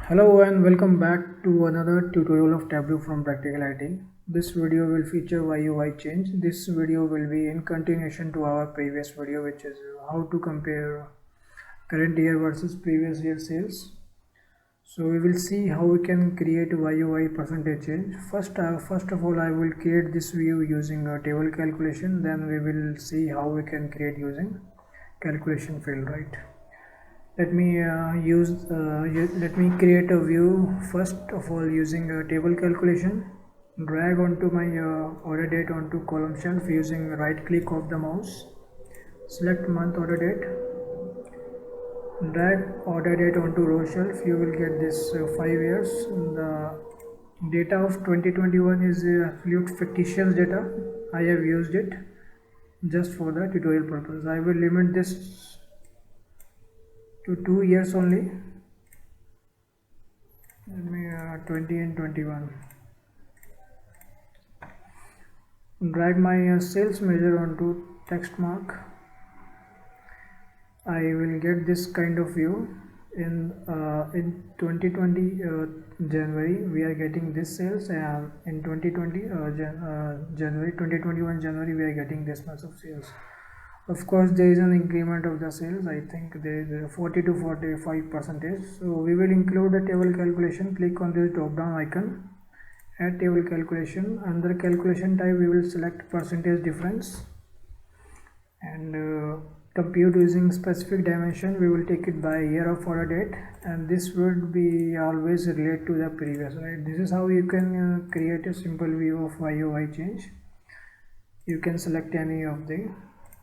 Hello and welcome back to another tutorial of Tableau from Practical IT. This video will feature YUI change. This video will be in continuation to our previous video, which is how to compare current year versus previous year sales. So we will see how we can create YUI percentage change. First of all, I will create this view using a table calculation. Then we will see how we can create using calculation field, right? Let me let me create a view first of all using a table calculation. Drag onto my order date onto column shelf using right click of the mouse. Select month order date. Drag order date onto row shelf. You will get this 5 years. The data of 2021 is absolute fictitious data. I have used it just for the tutorial purpose. I will limit this to 2 years only. 20 and 21. Drag my sales measure onto text mark. I will get this kind of view. In 2020 January we are getting this sales, and in 2020 January 2021 January we are getting this much of sales. Of course, there is an increment of the sales. I think there is 40 to 45%. So we will include a table calculation. Click on this drop down icon, add table calculation. Under calculation type, we will select percentage difference and compute using specific dimension. We will take it by year of order date, and this would be always relate to the previous, right? This is how you can create a simple view of YOY change. You can select any of the,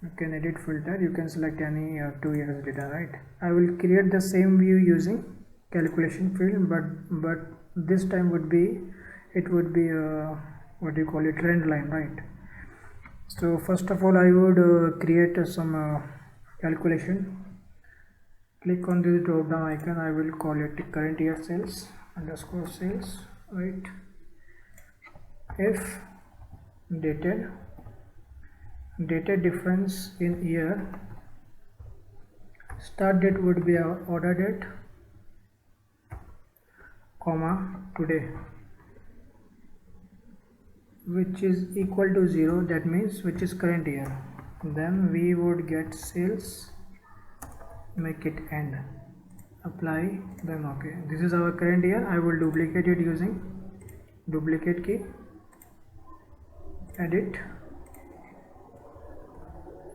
you can edit filter, you can select any 2 years data, right? I will create the same view using calculation field, but this time would be, it would be a, what do you call it, trend line, right? So first of all, I would create some calculation. Click on this drop down icon. I will call it current year sales underscore sales, right? If dated difference in year, start date would be our order date, comma today, which is equal to 0, that means which is current year. Then we would get sales, make it end, apply, then okay. This is our current year. I will duplicate it using duplicate key, edit,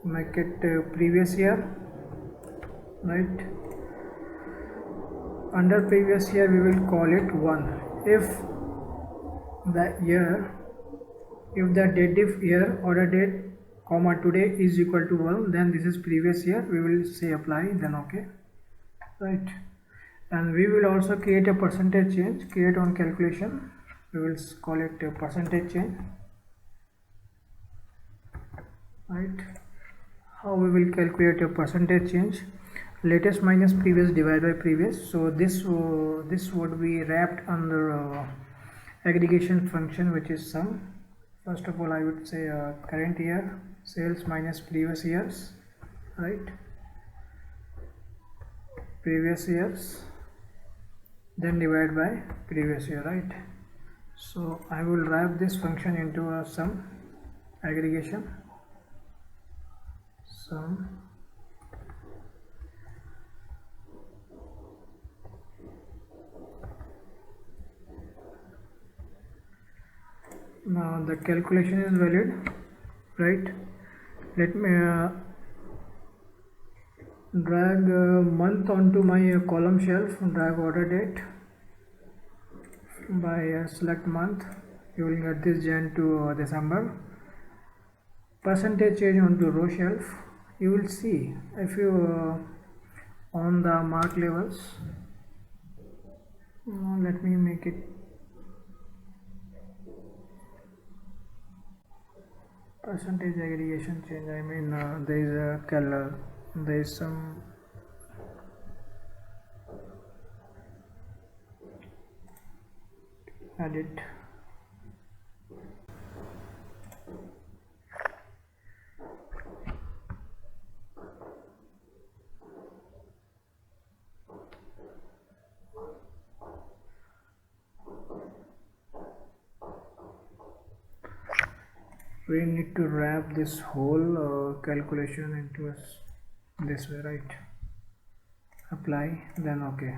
make it previous year, right? Under previous year we will call it 1. If the date if year order date comma today is equal to 1, then this is previous year. We will say apply, then okay, right? And we will also create a percentage change. Create on calculation, we will call it a percentage change, right? How we will calculate a percentage change? Latest minus previous divided by previous. So this would be wrapped under aggregation function, which is sum. First of all, I would say current year sales minus previous years, right? Previous years, then divide by previous year, right? So I will wrap this function into a sum aggregation, sum. Now the calculation is valid, right? Let me drag month onto my column shelf, drag order date by select month. You will get this Jan to December. Percentage change onto row shelf. You will see if you on the mark levels. Let me make it percentage aggregation change. I mean there is a color, there is some edit. we need to wrap this whole calculation into this way, right? Apply, then okay.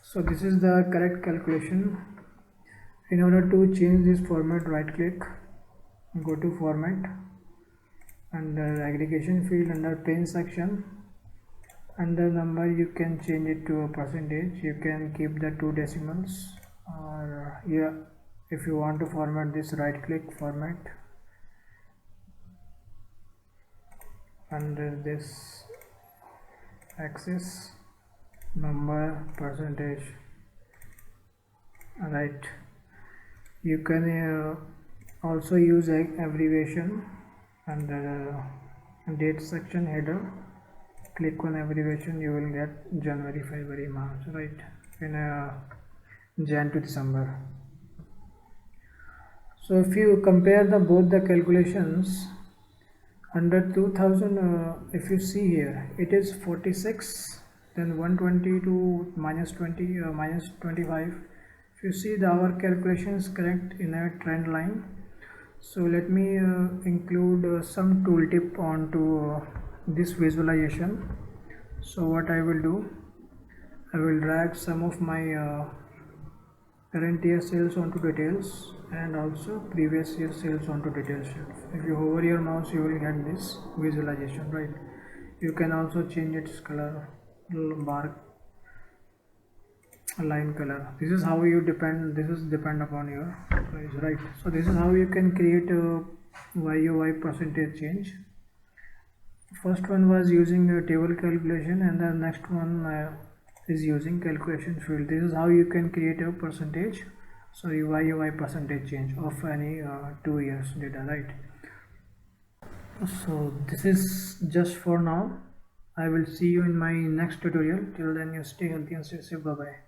So this is the correct calculation. In order to change this format, right click, go to format, under aggregation field, under pin section, under number you can change it to a percentage. You can keep the 2 decimals, or yeah, if you want to format this, right click, format, under this axis, number, percentage, right. You can also use abbreviation under date section, header, click on abbreviation, you will get January, February, March, right, in Jan to December. So if you compare both the calculations, under 2000, if you see here, it is 46, then 120 to minus 20, minus 25. If you see, our calculation is correct in a trend line. So let me include some tooltip onto this visualization. So what I will do, I will drag some of my current year sales onto details, and also previous year sales onto details shelf. If you hover your mouse, you will get this visualization, right? You can also change its color, bar, line color. This is how you depend upon your price, right? So this is how you can create a YOY percentage change. First one was using a table calculation, and the next one is using calculation field. This is how you can create a percentage, so YOY percentage change of any 2 years data, right? So this is just for now. I will see you in my next tutorial. Till then, you stay healthy and stay safe. Bye bye.